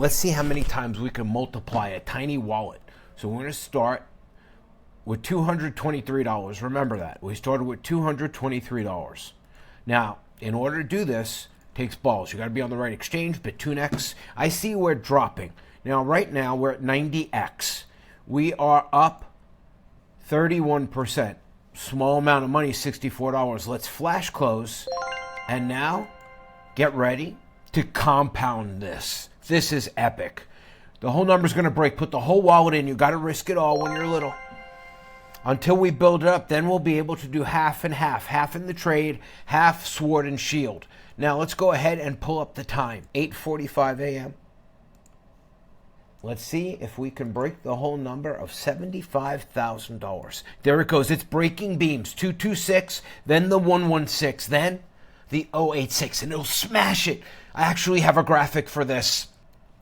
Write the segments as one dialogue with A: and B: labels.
A: let's see how many times we can multiply a tiny wallet. So we're going to start with $223. Remember that. We started with $223. Now, in order to do this, it takes balls. You got to be on the right exchange, BitTuneX. I see we're dropping. Now, right now, we're at 90X. We are up 31%. Small amount of money, $64. Let's flash close. And now, get ready to compound this. This is epic. The whole number's going to break. Put the whole wallet in. You got to risk it all when you're little. Until we build it up, then we'll be able to do half and half. Half in the trade, half sword and shield. Now let's go ahead and pull up the time. 8:45 a.m. Let's see if we can break the whole number of $75,000. There it goes. It's breaking beams. 226, then the 116, then the 086, and it'll smash it. I actually have a graphic for this.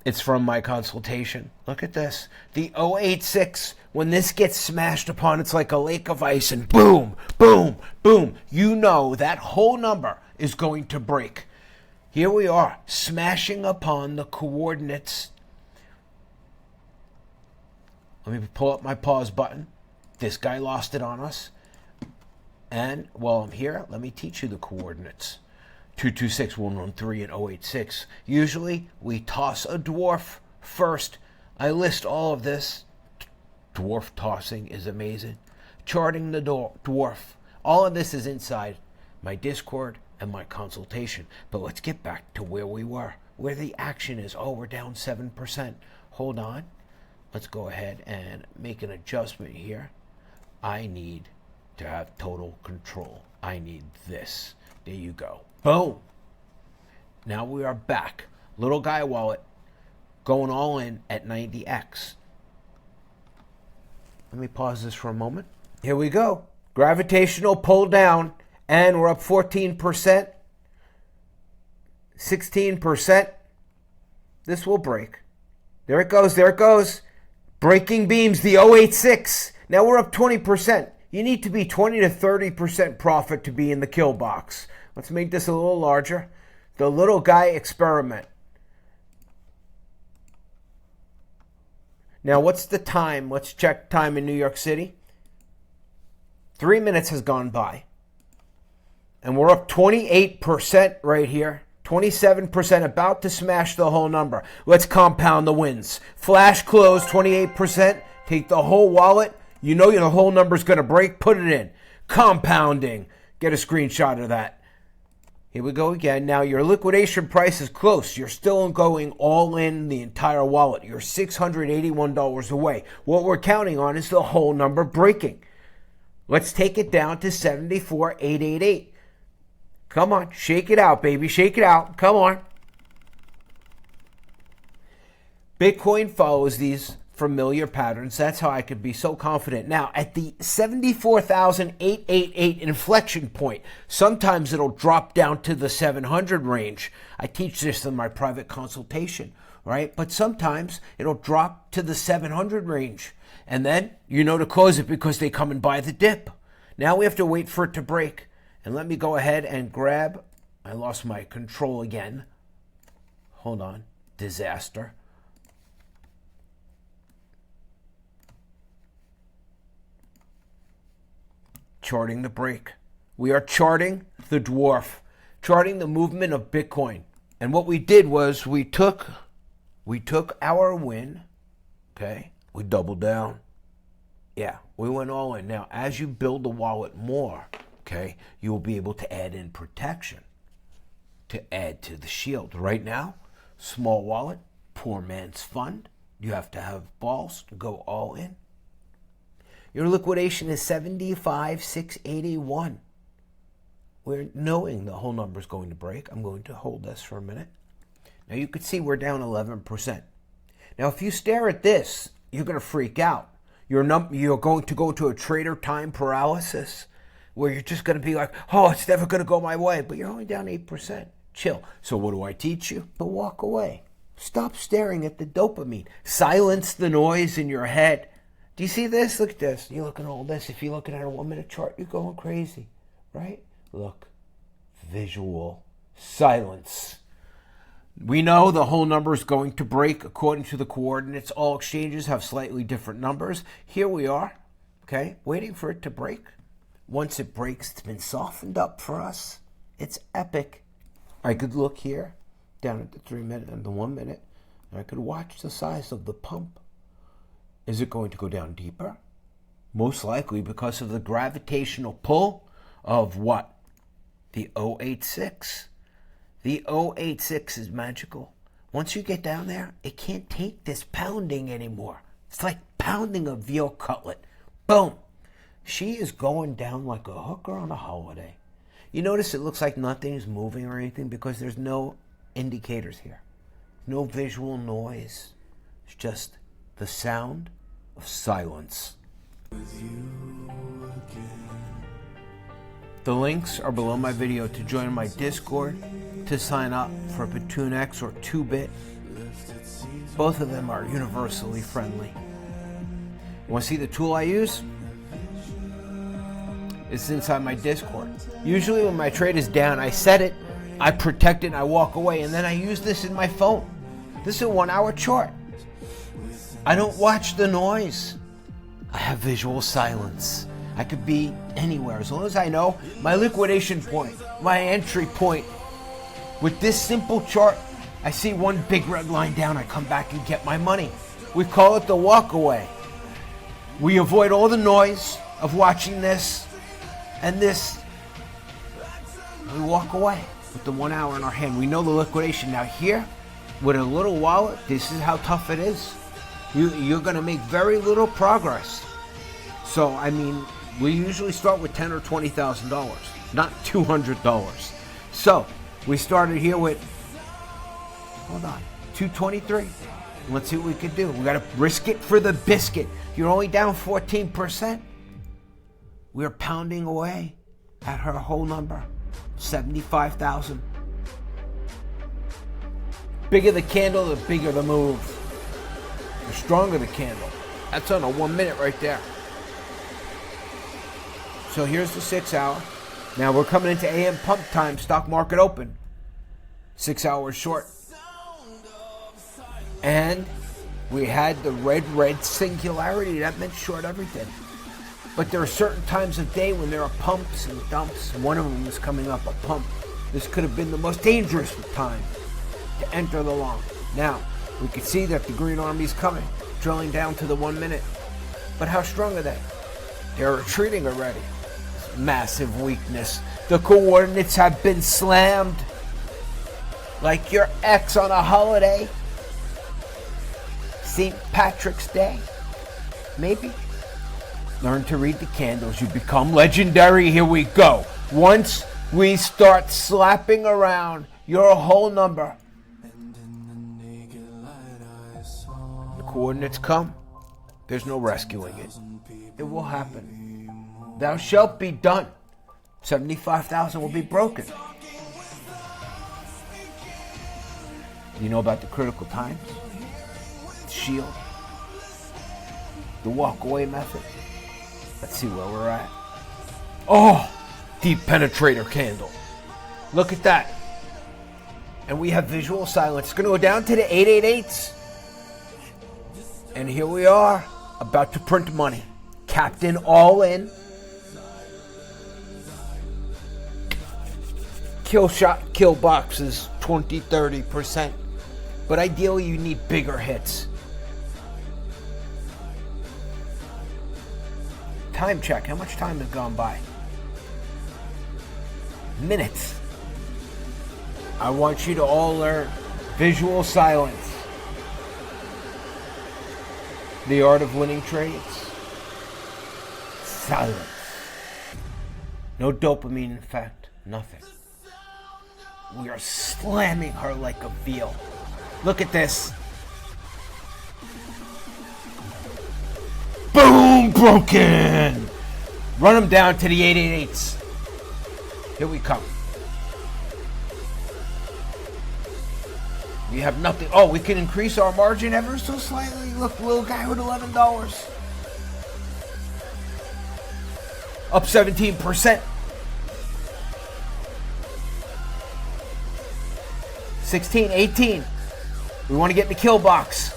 A: It's from my consultation. Look at this. The 086, when this gets smashed upon, it's like a lake of ice, and boom, boom, boom. You know that whole number is going to break. Here we are, smashing upon the coordinates. Let me pull up my pause button. This guy lost it on us. And while I'm here, let me teach you the coordinates. 226, 113, and 086. Usually, we toss a dwarf first. I list all of this. Dwarf tossing is amazing. Charting the dwarf. All of this is inside my Discord and my consultation. But let's get back to where we were, where the action is. Oh, we're down 7%. Hold on. Let's go ahead and make an adjustment here. I need to have total control. I need this. There you go. Boom. Now we are back. Little guy wallet going all in at 90X. Let me pause this for a moment. Here we go. Gravitational pull down, and we're up 14%, 16%. This will break. There it goes. There it goes. Breaking beams, the 086. Now we're up 20%. You need to be 20 to 30% profit to be in the kill box. Let's make this a little larger. The little guy experiment. Now, what's the time? Let's check time in New York City. 3 minutes has gone by. And we're up 28% right here. 27%, about to smash the whole number. Let's compound the wins. Flash close, 28%. Take the whole wallet. You know the whole number's going to break. Put it in. Compounding. Get a screenshot of that. Here we go again. Now, your liquidation price is close. You're still going all in the entire wallet. You're $681 away. What we're counting on is the whole number breaking. Let's take it down to 74,888. Come on, shake it out, baby. Shake it out. Come on. Bitcoin follows these familiar patterns. That's how I could be so confident. Now, at the 74,888 inflection point, sometimes it'll drop down to the 700 range. I teach this in my private consultation, right? But sometimes it'll drop to the 700 range. And then you know to close it because they come and buy the dip. Now we have to wait for it to break. And let me go ahead and grab, I lost my control again. Hold on, disaster. Charting the break. We are charting the dwarf, charting the movement of Bitcoin. And what we did was we took our win, okay? We doubled down. Yeah, we went all in. Now, as you build the wallet more, okay, you will be able to add in protection to add to the shield. Right now, small wallet, poor man's fund. You have to have balls to go all in. Your liquidation is 75,681. We're knowing the whole number is going to break. I'm going to hold this for a minute. Now you can see we're down 11%. Now if you stare at this, you're going to freak out. You're going to go to a trader time paralysis where you're just going to be like, oh, it's never going to go my way. But you're only down 8%. Chill. So what do I teach you? To walk away. Stop staring at the dopamine. Silence the noise in your head. Do you see this? Look at this. You're looking at all this. If you're looking at a 1 minute chart, you're going crazy, right? Look, visual silence. We know the whole number is going to break according to the coordinates. All exchanges have slightly different numbers. Here we are, okay, waiting for it to break. Once it breaks, it's been softened up for us. It's epic. I could look here, down at the 3 minute and the 1 minute, and I could watch the size of the pump. Is it going to go down deeper? Most likely because of the gravitational pull of what? The 086. The 086 is magical. Once you get down there, it can't take this pounding anymore. It's like pounding a veal cutlet. Boom. She is going down like a hooker on a holiday. You notice it looks like nothing is moving or anything because there's no indicators here. No visual noise. It's just the sound of silence. The links are below my video to join my Discord, to sign up for Platoon X or 2-Bit. Both of them are universally friendly. You want to see the tool I use? It's inside my Discord. Usually when my trade is down, I set it, I protect it, and I walk away, and then I use this in my phone. This is a 1-hour chart. I don't watch the noise. I have visual silence. I could be anywhere as long as I know my liquidation point, my entry point. With this simple chart, I see one big red line down, I come back and get my money. We call it the walk away. We avoid all the noise of watching this and this. We walk away with the 1 hour in our hand. We know the liquidation. Now here, with a little wallet, this is how tough it is. You're going to make very little progress. So, I mean, we usually start with $10,000 or $20,000, not $200. So, we started here with, hold on, 223. Let's see what we can do. We got to risk it for the biscuit. You're only down 14%. We're pounding away at her whole number, 75,000. Bigger the candle, the bigger the move. The stronger the candle. That's on a 1 minute right there. So here's the 6 hour. Now we're coming into AM pump time, stock market open. 6 hours short. And we had the red singularity. That meant short everything. But there are certain times of day when there are pumps and dumps. One of them is coming up, a pump. This could have been the most dangerous time to enter the long. Now, we can see that the Green Army's coming, drilling down to the 1 minute. But how strong are they? They're retreating already. Massive weakness. The coordinates have been slammed. Like your ex on a holiday. St. Patrick's Day. Maybe. Learn to read the candles. You become legendary. Here we go. Once we start slapping around your whole number, the coordinates come. There's no rescuing it. It will happen. Thou shalt be done. 75,000 will be broken. You know about the critical times? The shield. The walk-away method. Let's see where we're at. Oh, deep penetrator candle. Look at that. And we have visual silence. It's going to go down to the 888s. And here we are, about to print money. Captain all in. Kill shot, kill boxes, 20-30%. But ideally you need bigger hits. Time check. How much time has gone by? Minutes. I want you to all learn visual silence. The art of winning trades. Silence. No dopamine effect. Nothing. We are slamming her like a veal. Look at this. Boom! Broken! Run them down to the 888s. Here we come. We have nothing. Oh, we can increase our margin ever so slightly. Look, little guy with $11. Up 17%. 16, 18. We want to get in the kill box.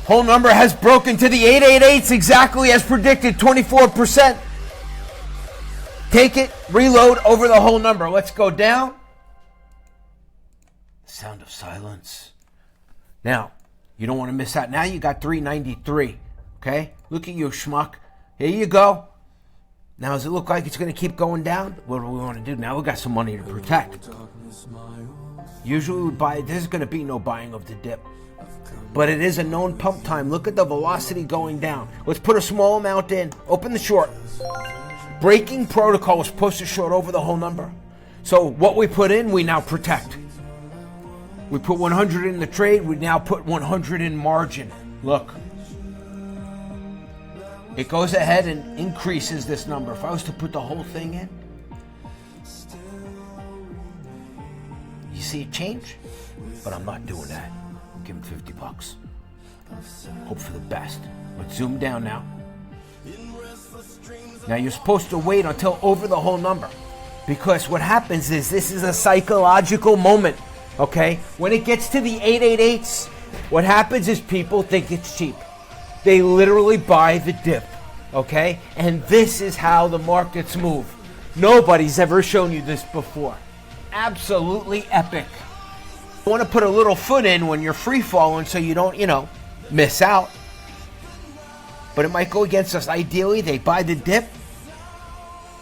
A: Whole number has broken to the 888s exactly as predicted, 24%. Take it, reload over the whole number. Let's go down. Sound of silence. Now, you don't want to miss out. Now you got 393. Okay? Look at you, schmuck. Here you go. Now, does it look like it's going to keep going down? What do we want to do? Now we got some money to protect. Usually we buy. There's going to be no buying of the dip. But it is a known pump time. Look at the velocity going down. Let's put a small amount in. Open the short. Breaking protocol was supposed to short over the whole number. So what we put in, we now protect. We put 100 in the trade. We now put 100 in margin. Look. It goes ahead and increases this number. If I was to put the whole thing in, you see it change? But I'm not doing that. I'm giving $50. Hope for the best. Let's zoom down now. Now you're supposed to wait until over the whole number, because what happens is this is a psychological moment, okay? When it gets to the 888s, what happens is people think it's cheap. They literally buy the dip, okay? And this is how the markets move. Nobody's ever shown you this before. Absolutely epic. You want to put a little foot in when you're free falling so you don't, miss out. But it might go against us. Ideally, they buy the dip,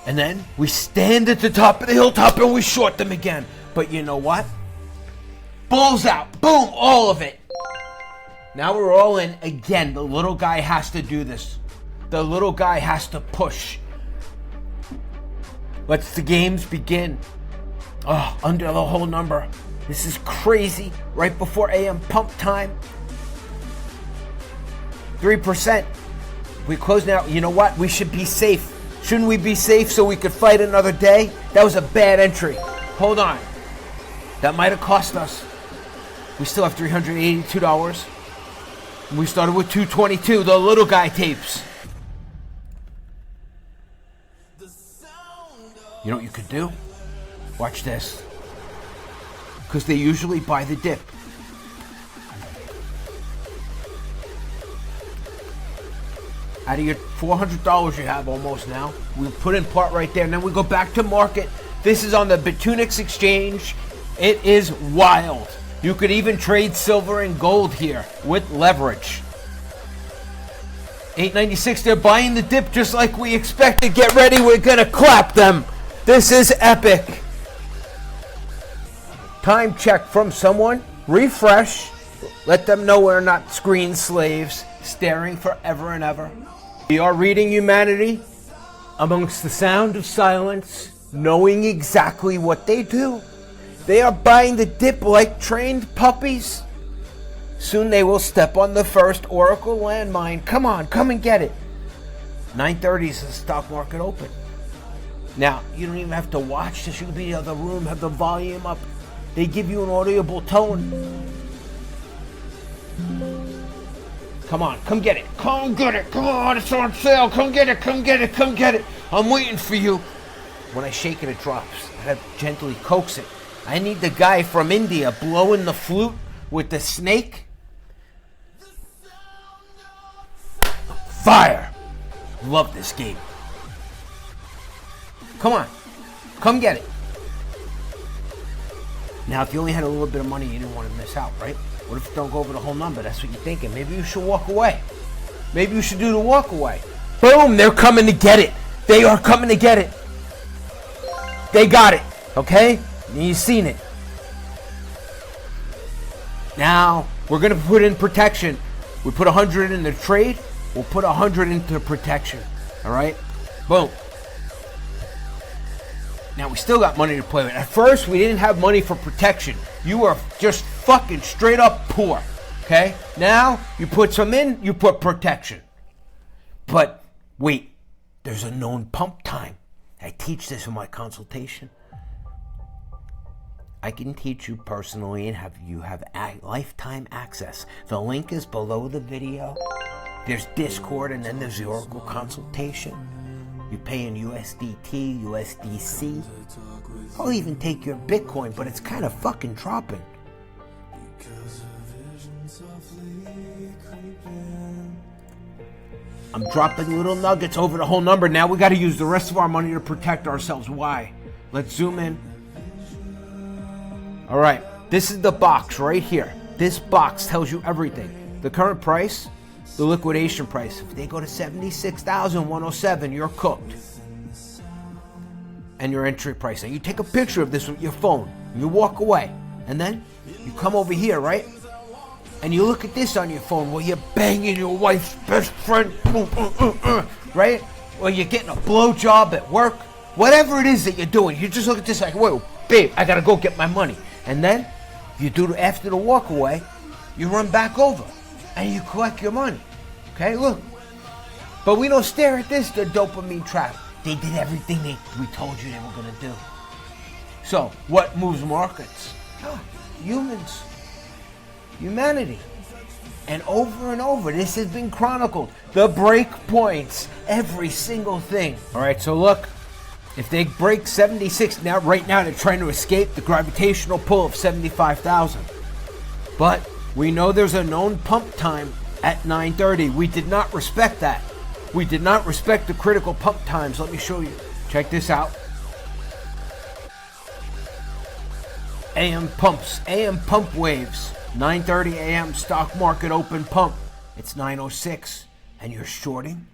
A: and then we stand at the top of the hilltop and we short them again. But you know what? Balls out. Boom, all of it. Now we're all in. Again, the little guy has to do this. The little guy has to push. Let's the games begin. Oh, under the whole number. This is crazy. Right before AM pump time. 3%. We close now. You know what? We should be safe. Shouldn't we be safe so we could fight another day? That was a bad entry. Hold on. That might have cost us. We still have $382. We started with 222. The little guy tapes. You know what you could do? Watch this. Because they usually buy the dip. Out of your $400 you have almost now, we put in part right there, and then we go back to market. This is on the Bitunix exchange. It is wild. You could even trade silver and gold here with leverage. 896, they're buying the dip just like we expected. Get ready, we're gonna clap them. This is epic. Time check from someone. Refresh. Let them know we're not screen slaves, staring forever and ever. We are reading humanity amongst the sound of silence, knowing exactly what they do. They are buying the dip like trained puppies. Soon they will step on the first Oracle landmine. Come on, come and get it. 9:30 is the stock market open. Now, you don't even have to watch this. You can be in the other room, have the volume up. They give you an audible tone. Come on, come get it. Come get it. Come on, it's on sale. Come get it, come get it, come get it. I'm waiting for you. When I shake it, it drops. I have to gently coax it. I need the guy from India blowing the flute with the snake. Fire. Love this game. Come on, come get it. Now, if you only had a little bit of money, you didn't want to miss out, right? What if you don't go over the whole number? That's what you're thinking. Maybe you should walk away. Maybe you should do the walk away. Boom, they're coming to get it. They are coming to get it. They got it, okay? You've seen it. Now, we're going to put in protection. We put 100 in the trade. We'll put 100 into protection, all right? Boom. Now, we still got money to play with. At first, we didn't have money for protection. You were just fucking straight up poor, okay? Now, you put some in, you put protection. But, wait, there's a known pump time. I teach this in my consultation. I can teach you personally and you have lifetime access. The link is below the video. There's Discord, and then there's the Oracle consultation. You pay in USDT, USDC. I'll even take your Bitcoin, but it's kind of fucking dropping. I'm dropping little nuggets over the whole number. Now we got to use the rest of our money to protect ourselves. Why? Let's zoom in. All right, this is the box right here. This box tells you everything. The current price, the liquidation price. If they go to 76,107, you're cooked. And your entry price. And you take a picture of this with your phone. And you walk away. And then you come over here, right? And you look at this on your phone while you're banging your wife's best friend. Right? Or you're getting a blowjob at work. Whatever it is that you're doing, you just look at this like, whoa, babe, I gotta go get my money. And then you do, after the walk away, you run back over and you collect your money. Okay, look. But we don't stare at this, the dopamine trap. They did everything we told you they were gonna do. So, what moves markets? Humans. Humanity. And over, this has been chronicled. The break points, every single thing. All right, so look. If they break 76 now, right now they're trying to escape the gravitational pull of 75,000. But we know there's a known pump time at 9:30. We did not respect that. We did not respect the critical pump times. Let me show you. Check this out. AM pumps, AM pump waves. 9:30 AM stock market open pump. It's 9:06 and you're shorting?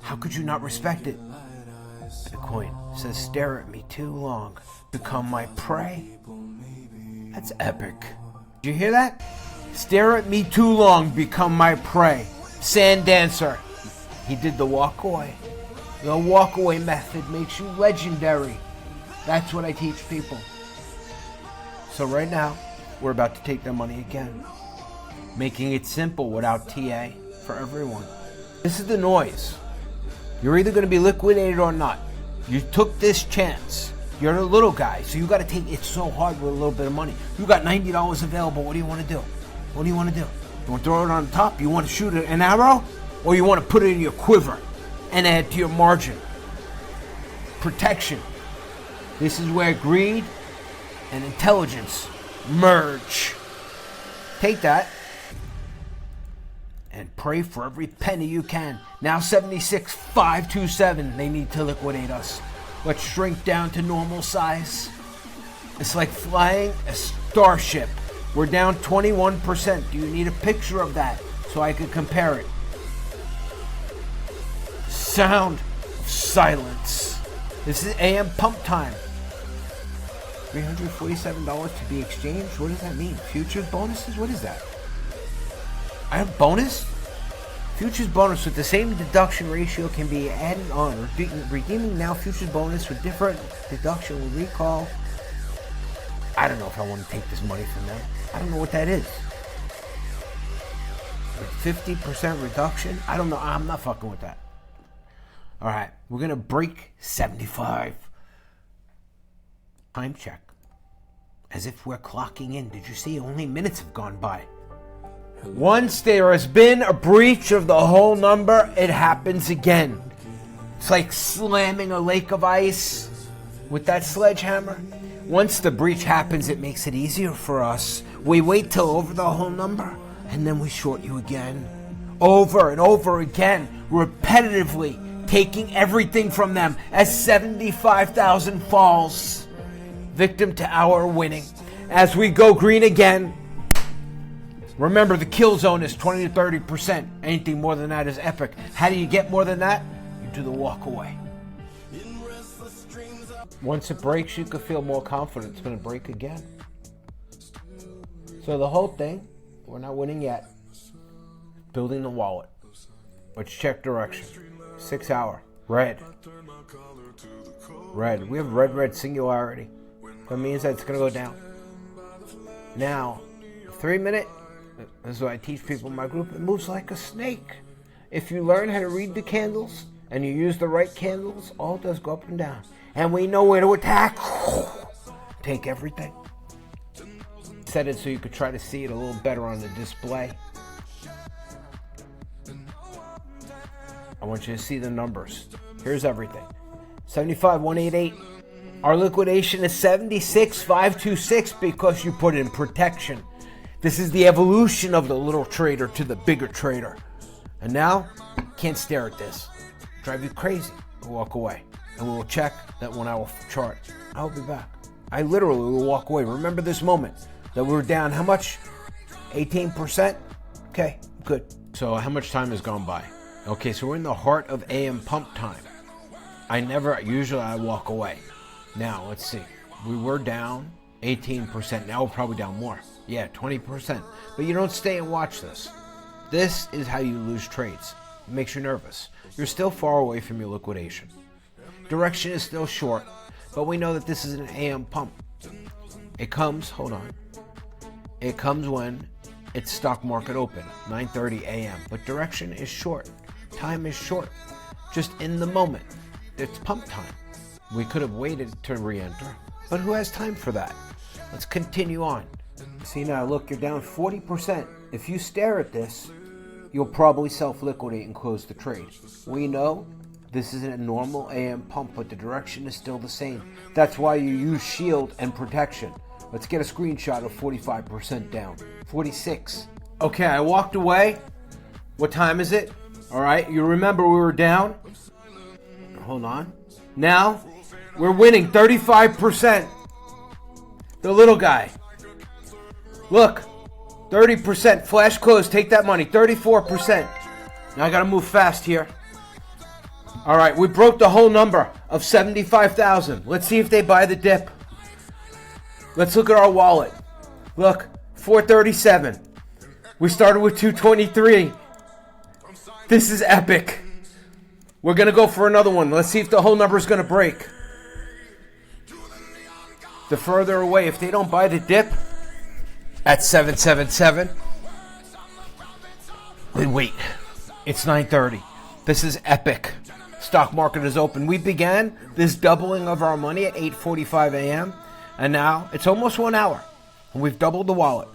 A: How could you not respect it? Bitcoin says stare at me too long, become my prey. That's epic. Did you hear that? Stare at me too long, become my prey. Sand dancer. He did the walk away. The walk away method makes you legendary. That's what I teach people. So right now, we're about to take their money again. Making it simple without TA for everyone. This is the noise. You're either going to be liquidated or not. You took this chance. You're a little guy, so you got to take it so hard with a little bit of money. You got $90 available. What do you want to do? What do you want to do? You want to throw it on top? You want to shoot an arrow? Or you want to put it in your quiver and add to your margin? Protection. This is where greed and intelligence merge. Take that and pray for every penny you can. Now 76,527, they need to liquidate us. Let's shrink down to normal size. It's like flying a starship. We're down 21%. Do you need a picture of that so I could compare it? Sound of silence. This is AM pump time. $347 to be exchanged? What does that mean? Futures bonuses? What is that? I have bonus? Futures bonus with the same deduction ratio can be added on. Redeeming now futures bonus with different deduction will recall. I don't know if I want to take this money from them. I don't know what that is. 50% reduction? I don't know. I'm not fucking with that. All right. We're going to break 75. Time check. As if we're clocking in. Did you see? Only minutes have gone by. Once there has been a breach of the whole number, it happens again. It's like slamming a lake of ice with that sledgehammer. Once the breach happens, it makes it easier for us. We wait till over the whole number, and then we short you again. Over and over again, repetitively, taking everything from them as 75,000 falls. Victim to our winning. As we go green again, remember the kill zone is 20 to 30%. Anything more than that is epic. How do you get more than that? You do the walk away. Once it breaks, you can feel more confident it's going to break again. So the whole thing, we're not winning yet. Building the wallet. Let's check direction. 6 hour. Red. Red. We have red singularity. That means that it's going to go down. Now, 3 minute. This is what I teach people in my group. It moves like a snake. If you learn how to read the candles and you use the right candles, all it does go up and down. And we know where to attack. Take everything. Set it so you could try to see it a little better on the display. I want you to see the numbers. Here's everything. 75,188. Our liquidation is 76,526 because you put in protection. This is the evolution of the little trader to the bigger trader. And now, can't stare at this. Drive you crazy. We'll walk away. And we will check that 1 hour chart. I'll be back. I literally will walk away. Remember this moment that we were down how much? 18%? Okay, good. So how much time has gone by? Okay, so we're in the heart of AM pump time. Usually I walk away. Now, let's see. We were down 18%. Now we're probably down more. Yeah, 20%. But you don't stay and watch this. This is how you lose trades. It makes you nervous. You're still far away from your liquidation. Direction is still short, but we know that this is an AM pump. It comes, hold on. It comes when it's stock market open, 9:30 a.m. But direction is short. Time is short. Just in the moment. It's pump time. We could have waited to re-enter, but who has time for that? Let's continue on. See now, look, you're down 40%. If you stare at this, you'll probably self-liquidate and close the trade. We know this isn't a normal AM pump, but the direction is still the same. That's why you use shield and protection. Let's get a screenshot of 45% down. 46. Okay, I walked away. What time is it? All right, you remember we were down? Hold on. Now, we're winning 35%. The little guy. Look, 30%. Flash close, take that money. 34%. Now I gotta move fast here. All right, we broke the whole number of 75,000. Let's see if they buy the dip. Let's look at our wallet. Look, 437. We started with 223. This is epic. We're going to go for another one. Let's see if the whole number is going to break. The further away, if they don't buy the dip at 777, then wait. It's 9:30. This is epic. Stock market is open. We began this doubling of our money at 8:45 a.m. and now it's almost 1 hour. And we've doubled the wallet.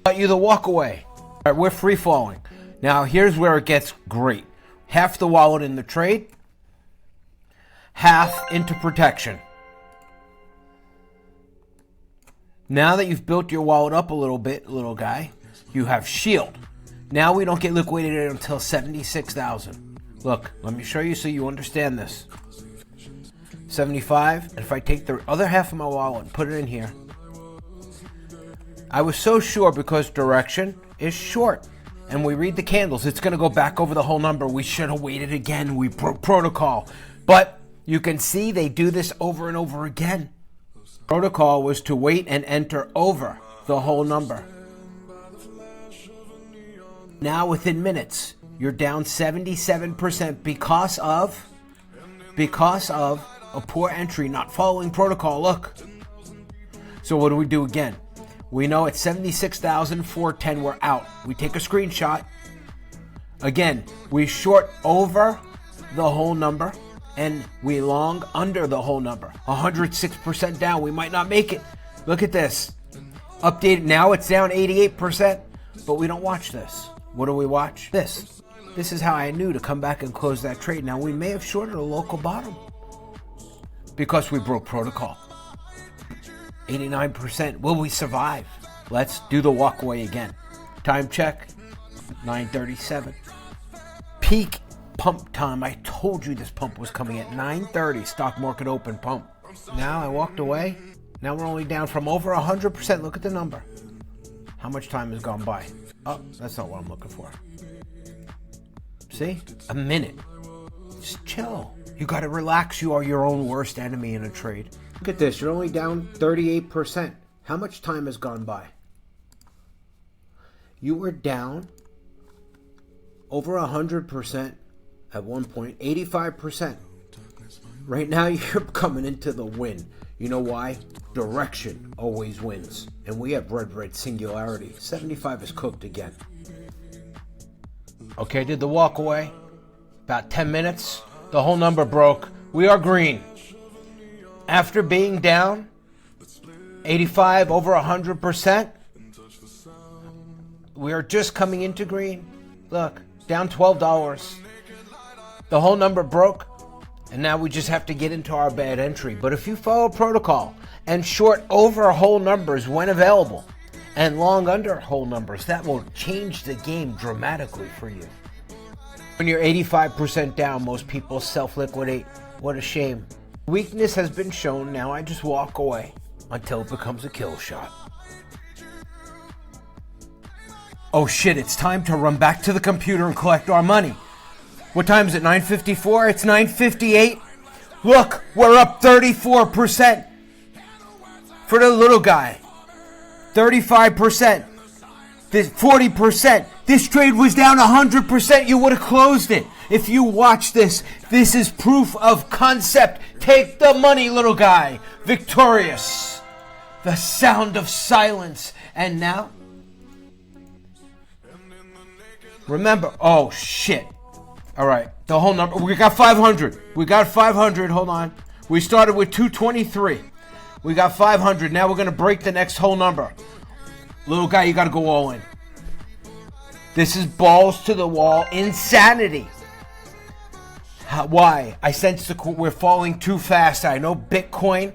A: Got you the walk away. All right, we're free falling. Now here's where it gets great. Half the wallet in the trade, half into protection. Now that you've built your wallet up a little bit, little guy, you have shield. Now we don't get liquidated until 76,000. Look, let me show you so you understand this. 75, and if I take the other half of my wallet and put it in here, I was so sure because direction is short. And we read the candles, it's going to go back over the whole number. We should have waited again. We broke protocol. But you can see they do this over and over again. Protocol was to wait and enter over the whole number. Now within minutes, you're down 77% because of a poor entry, not following protocol. Look. So what do we do again? We know at 76,410 we're out. We take a screenshot. Again, we short over the whole number and we long under the whole number. 106% down. We might not make it. Look at this. Updated. Now it's down 88%, but we don't watch this. What do we watch? This. This is how I knew to come back and close that trade. Now we may have shorted a local bottom because we broke protocol. 89%. Will we survive? Let's do the walkaway again. Time check. 9:37. Peak pump time. I told you this pump was coming at 9:30. Stock market open pump. Now I walked away. Now we're only down from over 100%. Look at the number. How much time has gone by? Oh, that's not what I'm looking for. See? A minute. Just chill. You got to relax. You are your own worst enemy in a trade. Look at this. You're only down 38%. How much time has gone by? You were down over 100% at one point, 85%. Right now, you're coming into the win. You know why? Direction always wins. And we have red singularity. 75 is cooked again. Okay, did the walk away. About 10 minutes. The whole number broke. We are green. After being down 85, over 100%, we are just coming into green. Look, down $12. The whole number broke. And now we just have to get into our bad entry. But if you follow protocol and short over whole numbers when available and long under whole numbers, that will change the game dramatically for you. When you're 85% down, most people self-liquidate. What a shame. Weakness has been shown. Now I just walk away until it becomes a kill shot. Oh shit, it's time to run back to the computer and collect our money. What time is it, 9:54? It's 9:58. Look, we're up 34% for the little guy. 35%. This 40%. This trade was down 100%. You would have closed it. If you watch this, this is proof of concept. Take the money, little guy. Victorious. The sound of silence. And now, remember, oh shit. All right, the whole number, we got 500. We got 500, hold on. We started with 223. We got 500. Now we're going to break the next whole number. Little guy, you got to go all in. This is balls to the wall insanity. Why? I sense we're falling too fast. I know Bitcoin,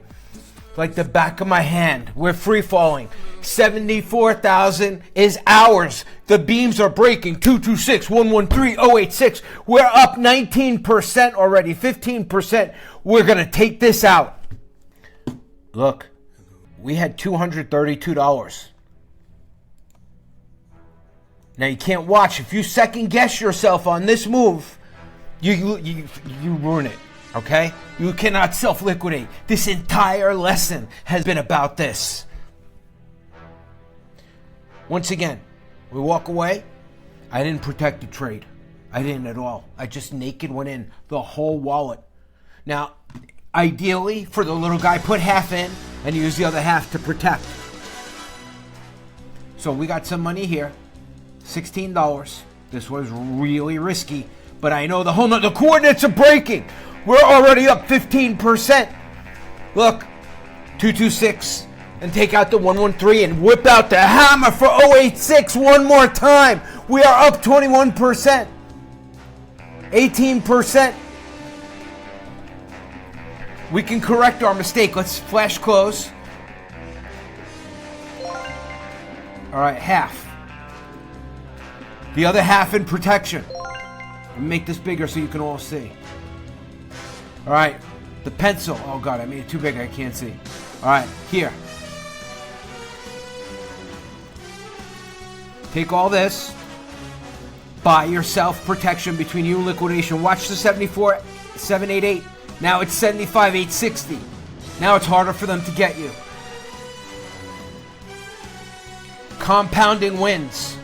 A: like the back of my hand. We're free falling. 74,000 is ours. The beams are breaking. 226, 113, 086. We're up 19% already, 15%. We're going to take this out. Look, we had $232. Now you can't watch. If you second guess yourself on this move, you ruin it, okay? You cannot self-liquidate. This entire lesson has been about this. Once again, we walk away. I didn't protect the trade. I didn't at all. I just naked went in the whole wallet. Now, ideally, for the little guy, put half in and use the other half to protect. So we got some money here. $16. This was really risky, but I know the coordinates are breaking. We're already up 15%. Look, 226, and take out the 113 and whip out the hammer for 086 one more time. We are up 21%, 18%. We can correct our mistake. Let's flash close. All right, half. The other half in protection. Make this bigger so you can all see. All right, the pencil. Oh God, I made it too big. I can't see. All right, here. Take all this. Buy yourself protection between you and liquidation. Watch the 74,788. Now it's 75,860. Now it's harder for them to get you. Compounding wins.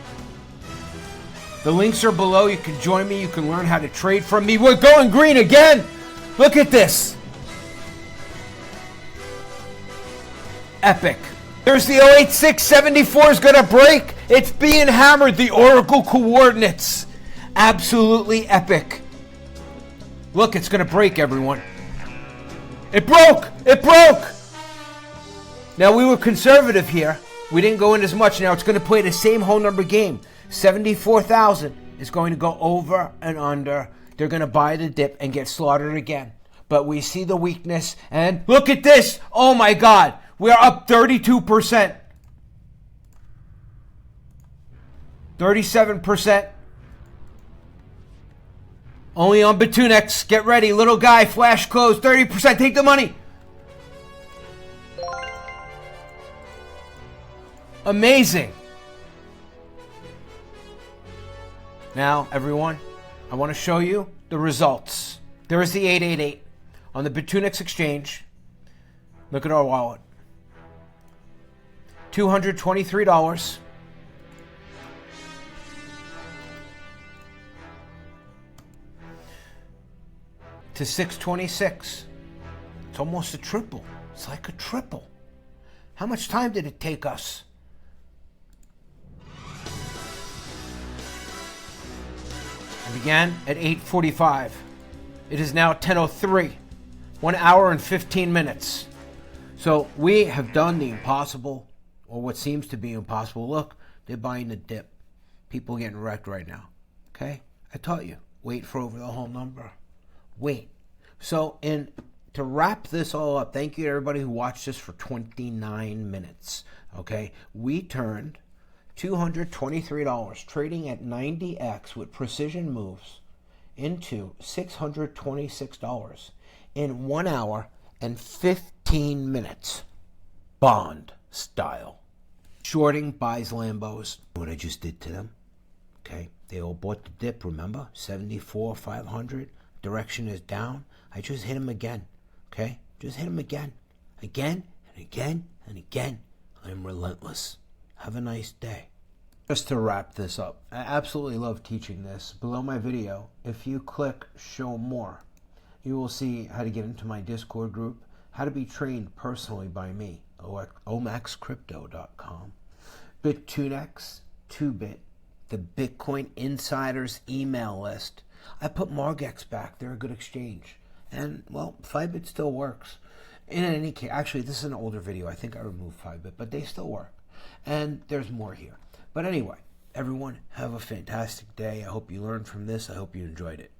A: The links are below. You can join me. You can learn how to trade from me. We're going green again. Look at this. Epic. There's the 08674 is going to break. It's being hammered. The Oracle coordinates. Absolutely epic. Look, it's going to break, everyone. It broke. It broke. Now, we were conservative here. We didn't go in as much. Now, it's going to play the same whole number game. 74,000 is going to go over and under. They're going to buy the dip and get slaughtered again. But we see the weakness, and look at this. Oh my God. We are up 32%. 37%. Only on Bitunex. Get ready. Little guy, flash close. 30%. Take the money. Amazing. Now, everyone, I want to show you the results. There is the 888 on the Bitunex exchange. Look at our wallet. $223. To 626. It's almost a triple. It's like a triple. How much time did it take us? It began at 8:45. It is now 10:03. 1 hour and 15 minutes. So we have done the impossible, or what seems to be impossible. Look, they're buying the dip. People are getting wrecked right now. Okay? I taught you. Wait for over the whole number. Wait. So to wrap this all up, thank you to everybody who watched this for 29 minutes. Okay, we turned $223 trading at 90x with precision moves into $626 in 1 hour and 15 minutes, bond style. Shorting buys Lambos. What I just did to them. Okay, they all bought the dip, remember? 74, 500. Direction is down. I just hit them again. Okay, just hit them again. Again and again and again. I'm relentless. Have a nice day. Just to wrap this up, I absolutely love teaching this. Below my video, if you click show more, you will see how to get into my Discord group, how to be trained personally by me, omaxcrypto.com. Bit2nex, 2bit, the Bitcoin Insiders email list. I put Margex back. They're a good exchange. And, well, 5bit still works. In any case, actually, this is an older video. I think I removed 5bit, but they still work. And there's more here. But anyway, everyone, have a fantastic day. I hope you learned from this. I hope you enjoyed it.